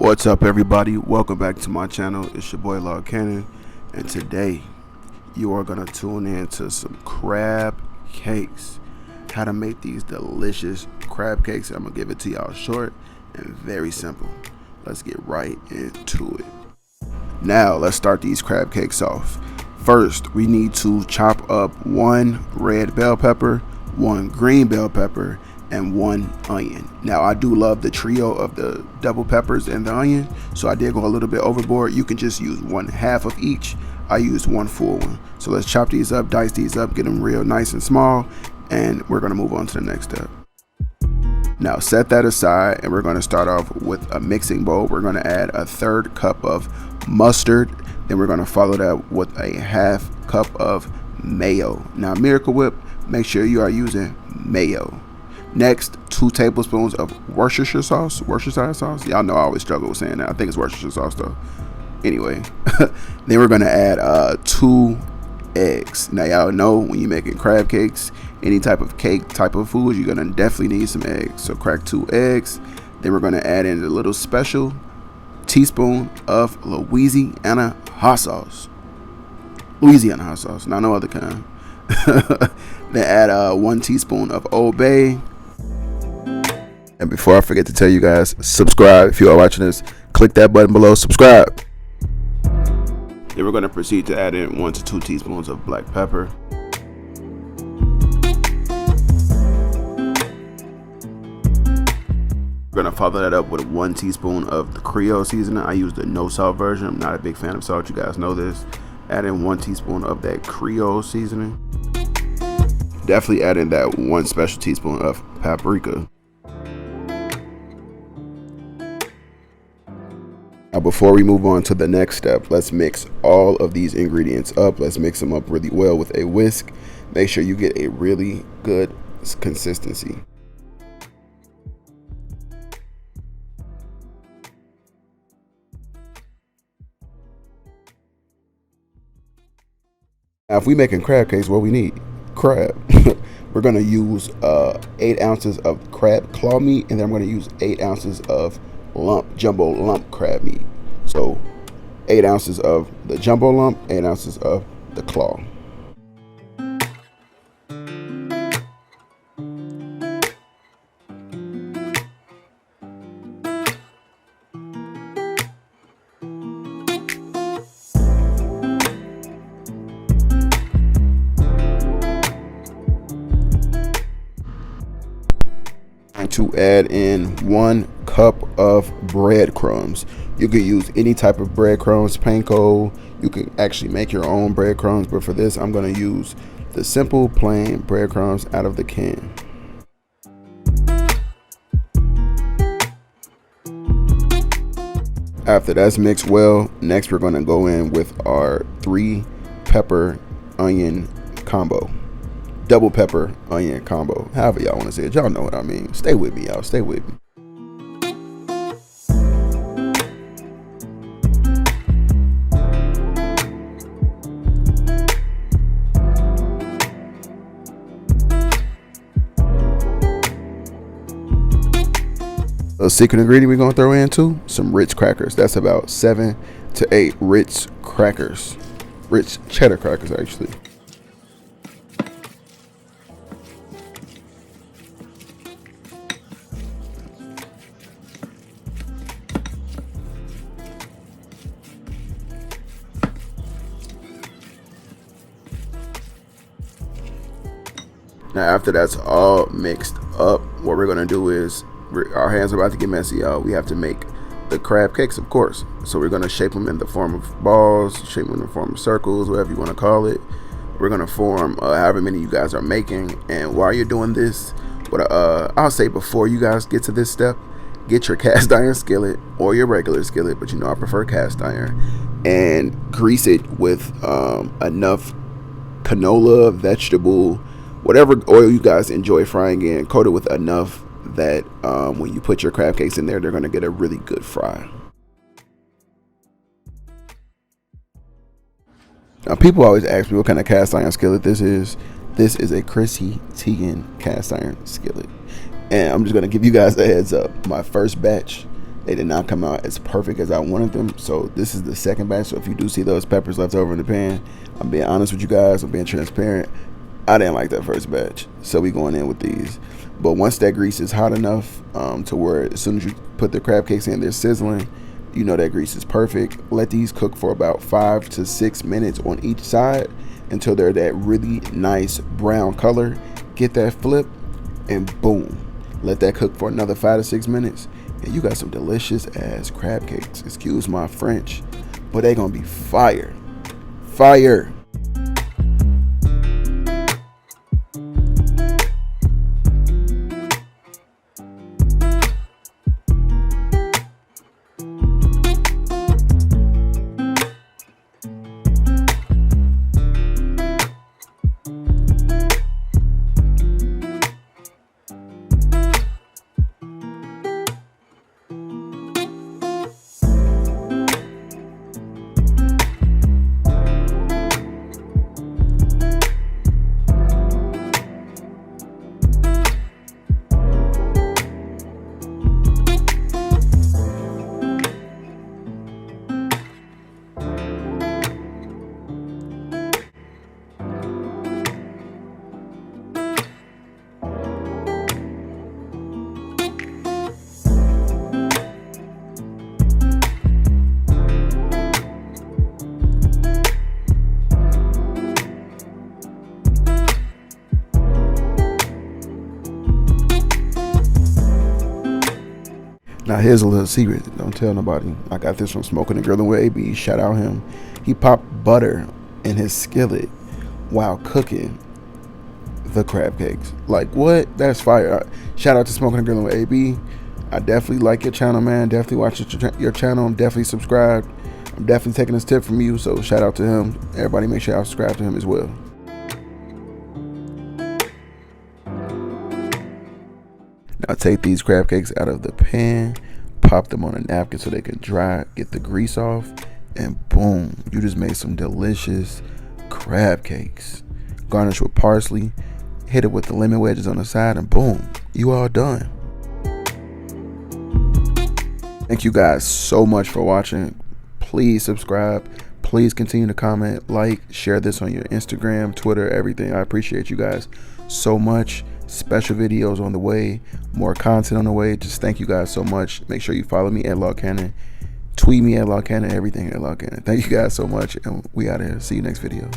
What's up, everybody? Welcome back to my channel. It's your boy Log Cannon, and today you are gonna tune in to some crab cakes. How to make these delicious crab cakes. I'm gonna give it to y'all short and very simple. Let's get right into it. Now let's start these crab cakes off. First, we need to chop up 1 red bell pepper, 1 green bell pepper, and 1 onion. Now I do love the trio of the double peppers and the onion, so I did go a little bit overboard. You can just use 1/2 of each. I used 1 full one. So let's chop these up, dice these up, get them real nice and small, and we're gonna move on to the next step. Now set that aside, and we're gonna start off with a mixing bowl. We're gonna add a 1/3 cup of mustard, then we're gonna follow that with a 1/2 cup of mayo. Now Miracle Whip, make sure you are using mayo. Next, 2 tablespoons of Worchestishire Sauce. Worcestershire Sauce. Y'all know I always struggle with saying that. I think it's Worcestershire Sauce though. Anyway, then we're gonna add 2 eggs. Now y'all know when you're making crab cakes, any type of cake type of food, you're gonna definitely need some eggs. So crack 2 eggs. Then we're gonna add in a little special teaspoon of Louisiana Hot Sauce. Louisiana Hot Sauce, not no other kind. Then add 1 teaspoon of Old Bay. And before I forget to tell you guys, subscribe. If you are watching this, click that button below, subscribe. Then we're going to proceed to add in 1 to 2 teaspoons of black pepper. We're going to follow that up with 1 teaspoon of the Creole seasoning. I use the no salt version. I'm not a big fan of salt. You guys know this. Add in 1 teaspoon of that Creole seasoning. Definitely add in that 1 special teaspoon of paprika. Now before we move on to the next step, let's mix all of these ingredients up. Let's mix them up really well with a whisk. Make sure you get a really good consistency. Now if we making crab cakes, what we need? Crab. We're gonna use 8 ounces of crab claw meat, and then I'm gonna use 8 ounces of jumbo lump crab meat. So 8 ounces of the jumbo lump, 8 ounces of the claw. To add in 1 cup of breadcrumbs. You can use any type of breadcrumbs, panko. You can actually make your own breadcrumbs, but for this I'm going to use the simple plain breadcrumbs out of the can. After that's mixed well, next we're going to go in with our 3 pepper onion combo. Double pepper onion combo, however y'all want to say it. Y'all know what I mean. Stay with me, y'all. Stay with me. A secret ingredient we're gonna throw in too, some Ritz crackers. That's about 7 to 8 Ritz crackers. Ritz cheddar crackers, actually. Now after that's all mixed up, what we're gonna do is, our hands are about to get messy, y'all. We have to make the crab cakes, of course. So we're gonna shape them in the form of balls, shape them in the form of circles, whatever you wanna call it. We're gonna form however many you guys are making. And while you're doing this, what I'll say before you guys get to this step, get your cast iron skillet or your regular skillet, but you know I prefer cast iron, and grease it with enough canola, vegetable, whatever oil you guys enjoy frying in. Coat it with enough that when you put your crab cakes in there, they're going to get a really good fry. Now people always ask me what kind of cast iron skillet this is. This is a Chrissy Teigen cast iron skillet. And I'm just going to give you guys a heads up. My first batch They did not come out as perfect as I wanted them. So this is the second batch. So if you do see those peppers left over in the pan, I'm being honest with you guys. I'm being transparent. I didn't like that first batch. So we going in with these. But once that grease is hot enough to where as soon as you put the crab cakes in, they're sizzling, you know that grease is perfect. Let these cook for about 5 to 6 minutes on each side until they're that really nice brown color. Get that flip and boom. Let that cook for another 5 to 6 minutes. And you got some delicious ass crab cakes. Excuse my French, but they gonna be fire. Fire. Now here's a little secret, don't tell nobody. I got this from Smoking and Grilling with AB, shout out him. He popped butter in his skillet while cooking the crab cakes. Like what? That's fire. Shout out to Smoking and Grilling with AB. I definitely like your channel, man. Definitely watch your channel. I'm definitely subscribed. I'm definitely taking this tip from you, so shout out to him. Everybody make sure y'all subscribe to him as well. Now take these crab cakes out of the pan, pop them on a napkin so they can dry, get the grease off, and boom, you just made some delicious crab cakes. Garnish with parsley, hit it with the lemon wedges on the side, and boom, you all done. Thank you guys so much for watching. Please subscribe. Please continue to comment, like, share this on your Instagram, Twitter, everything. I appreciate you guys so much. Special videos on the way, more content on the way. Just thank you guys so much. Make sure you follow me at Log Cannon, tweet me at Log Cannon, everything at Log Cannon. Thank you guys so much, and we out of here. See you next video.